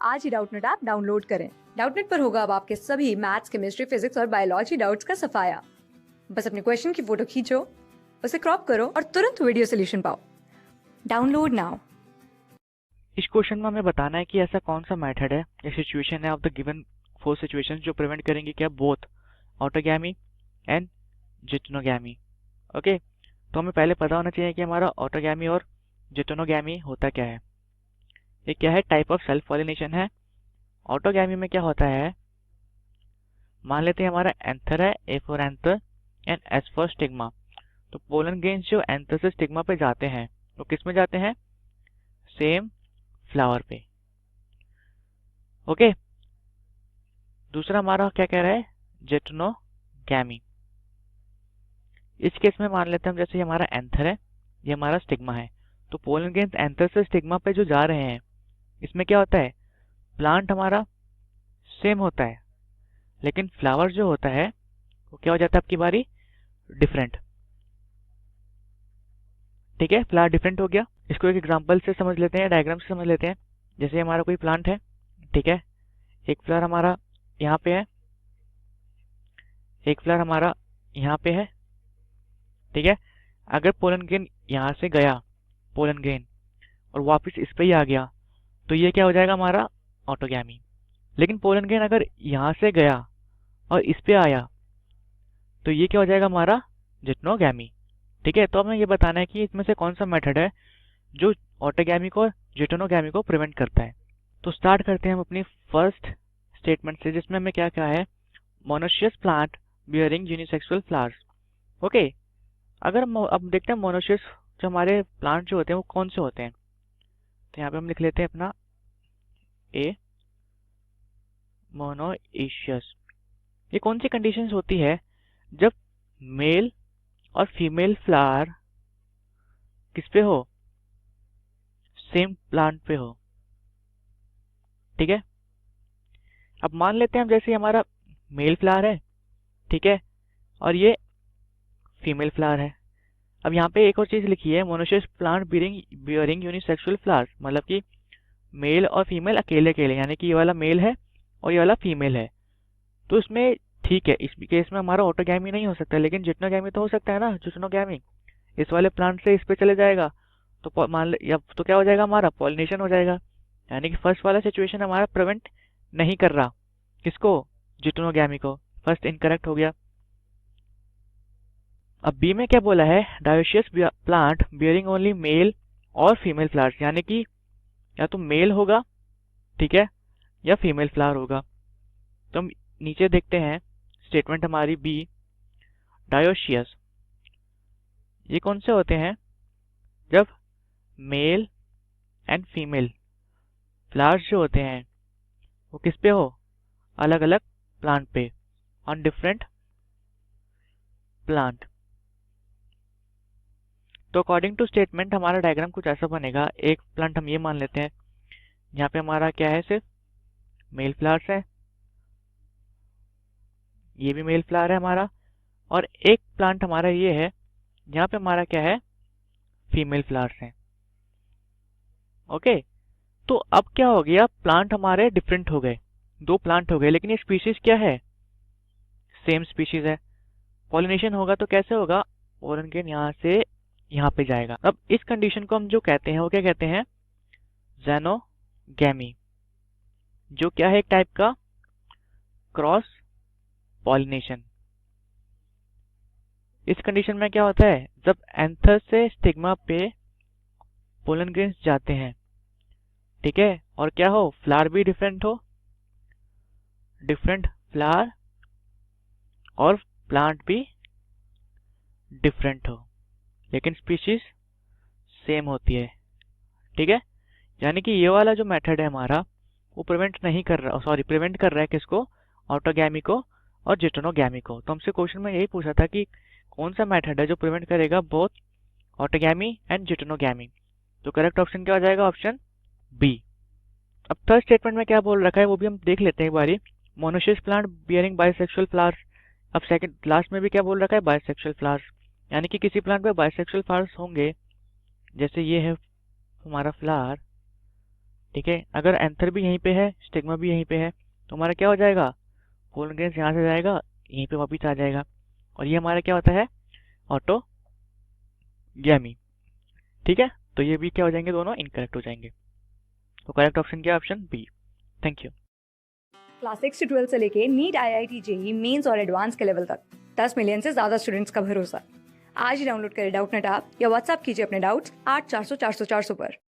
आज ही Doubtnut app download करें। Doubtnut पर होगा अब आपके सभी मैथ्स, केमिस्ट्री, फिजिक्स और बायोलॉजी डाउट्स का सफाया। बस अपने क्वेश्चन की फोटो खींचो, उसे क्रॉप करो और तुरंत वीडियो सोल्यूशन पाओ। Download now. इस क्वेश्चन में हमें बताना है कि ऐसा कौन सा मेथड है या सिचुएशन है ऑफ द गिवन 4 सिचुएशंस जो प्रिवेंट करेंगे क्या बोथ ऑटोगैमी एंड जिटोनोगैमी। ओके, तो हमें पहले पता होना चाहिए कि हमारा ऑटोगैमी और जिटोनोगैमी होता क्या है। ये क्या है, टाइप ऑफ सेल्फ पॉलिनेशन है। ऑटोगैमी में क्या होता है, मान लेते हैं हमारा एंथर है, A for anther and S for stigma. तो पोलन ग्रेन्स जो एंथर से स्टिग्मा पे जाते हैं वो किस में जाते हैं, सेम फ्लावर पे। ओके, दूसरा हमारा क्या कह रहा है, जिटोनोगैमी। इस केस में मान लेते हैं हम, जैसे ये हमारा एंथर है, ये हमारा स्टिग्मा है, तो पोलन ग्रेन्स एंथर से स्टिग्मा पे जो जा रहे हैं इसमें क्या होता है, प्लांट हमारा सेम होता है लेकिन फ्लावर जो होता है वो क्या हो जाता है आपकी बारी, डिफरेंट। ठीक है, फ्लावर डिफरेंट हो गया। इसको एक एग्जांपल से समझ लेते हैं, डायग्राम से समझ लेते हैं। जैसे हमारा कोई प्लांट है, ठीक है, एक फ्लावर हमारा यहाँ पे है, एक फ्लावर हमारा यहाँ पे है। ठीक है, अगर पोलन ग्रेन यहाँ से गया पोलन ग्रेन और वापस इस पे ही आ गया तो ये क्या हो जाएगा हमारा ऑटोगैमी। लेकिन पोलन ग्रेन अगर यहाँ से गया और इस पे आया तो ये क्या हो जाएगा हमारा जिटोनोगैमी। ठीक है, तो हमें ये बताना है कि इसमें से कौन सा मेथड है जो ऑटोगैमी को जिटोनोगैमी को प्रिवेंट करता है। तो स्टार्ट करते हैं हम अपनी फर्स्ट स्टेटमेंट से, जिसमें हमें क्या कहा है, monoecious plant bearing unisexual flowers. Okay, अगर हम अब देखते हैं मोनोशियस जो हमारे प्लांट जो होते हैं वो कौन से होते हैं। तो यहाँ पे हम लिख लेते हैं अपना ए मोनोइशियस। ये कौन सी कंडीशंस होती है, जब मेल और फीमेल फ्लावर किस पे हो, सेम प्लांट पे हो। ठीक है, अब मान लेते हैं हम, जैसे हमारा मेल फ्लावर है, ठीक है, और ये फीमेल फ्लावर है। अब यहाँ पे एक और चीज लिखी है, monoecious plant bearing unisexual flowers, मतलब कि मेल और फीमेल अकेले अकेले, यानी कि ये वाला मेल है और ये वाला फीमेल है। तो इसमें ठीक है, इस केस में हमारा ऑटोगैमी नहीं हो सकता, लेकिन जिटोनोगैमी तो हो सकता है ना। जिटोनोगैमी इस वाले प्लांट से इस पे चले जाएगा तो मान या तो क्या हो जाएगा हमारा, पॉलिनेशन हो जाएगा। यानी कि फर्स्ट वाला सिचुएशन हमारा प्रिवेंट नहीं कर रहा, किसको, जिटोनोगैमी को। फर्स्ट इनकरेक्ट हो गया। अब बी में क्या बोला है, dioecious plant bearing only mail और फीमेल फ्लावर्स, यानी कि या तो मेल होगा, ठीक है, या फीमेल फ्लावर होगा। तो हम नीचे देखते हैं स्टेटमेंट हमारी बी, डायोशियस ये कौन से होते हैं, जब मेल एंड फीमेल फ्लावर्स जो होते हैं वो किस पे हो, अलग अलग प्लांट पे, ऑन डिफरेंट प्लांट। तो अकॉर्डिंग टू स्टेटमेंट हमारा डायग्राम कुछ ऐसा बनेगा। एक प्लांट हम ये मान लेते हैं, यहाँ पे हमारा क्या है, सिर्फ मेल फ्लावर्स है, ये भी मेल फ्लावर है हमारा, और एक प्लांट हमारा ये है यहाँ पे हमारा क्या है, फीमेल फ्लावर्स हैं। ओके, तो अब क्या हो गया, प्लांट हमारे डिफरेंट हो गए, दो प्लांट हो गए, लेकिन ये स्पीशीज क्या है, सेम स्पीशीज है। पॉलिनेशन होगा तो कैसे होगा, पोलन ग्रेन यहाँ से यहाँ पे जाएगा। अब इस कंडीशन को हम जो कहते हैं वो क्या कहते हैं, ज़ेनोगैमी, जो क्या है, एक टाइप का क्रॉस पॉलिनेशन। इस कंडीशन में क्या होता है, जब एंथर से स्टिग्मा पे पोलन ग्रेन्स जाते हैं, ठीक है, और क्या हो, फ्लावर भी डिफरेंट हो, डिफरेंट फ्लावर, और प्लांट भी डिफरेंट हो, लेकिन स्पीशीज सेम होती है। ठीक है, यानी कि ये वाला जो मेथड है हमारा वो प्रिवेंट नहीं कर रहा, सॉरी प्रिवेंट कर रहा है किसको, ऑटोगैमी को और जिटोनोगैमी को। तो हमसे क्वेश्चन में यही पूछा था कि कौन सा मेथड है जो प्रिवेंट करेगा बोथ ऑटोगैमी एंड जिटोनोगैमी। तो करेक्ट ऑप्शन क्या हो जाएगा, ऑप्शन बी। अब थर्ड स्टेटमेंट में क्या बोल रखा है वो भी हम देख लेते हैं एक बारी, monoecious plant bearing bisexual flowers. अब सेकंड लास्ट में भी क्या बोल रखा है, बाइसेक्सुअल फ्लावर्स, यानी कि किसी प्लांट में बाइसेक्सुअल फ्लावर्स होंगे। जैसे ये है हमारा फ्लावर, ठीक है। अगर एंथर भी यहीं पे है, स्टिग्मा भी यहीं पे है, तो हमारा क्या हो जाएगा, पोलन ग्रेन्स यहाँ से जाएगा, यहीं पे वापिस आ जाएगा, और ये हमारा क्या होता है, ऑटोगैमी। ठीक है, तो ये भी क्या हो जाएंगे, दोनों इनकरेक्ट हो जाएंगे। तो करेक्ट ऑप्शन क्या है, option B. Thank you. Class 6 से 12 से लेके नीट, IIT, जेई मेंस और एडवांस के लेवल तक 10 मिलियन से ज्यादा स्टूडेंट्स का भरोसा। आज ही डाउनलोड करें डाउटनेट ऐप या व्हाट्सएप कीजिए अपने डाउट्स 8400 400 400 पर।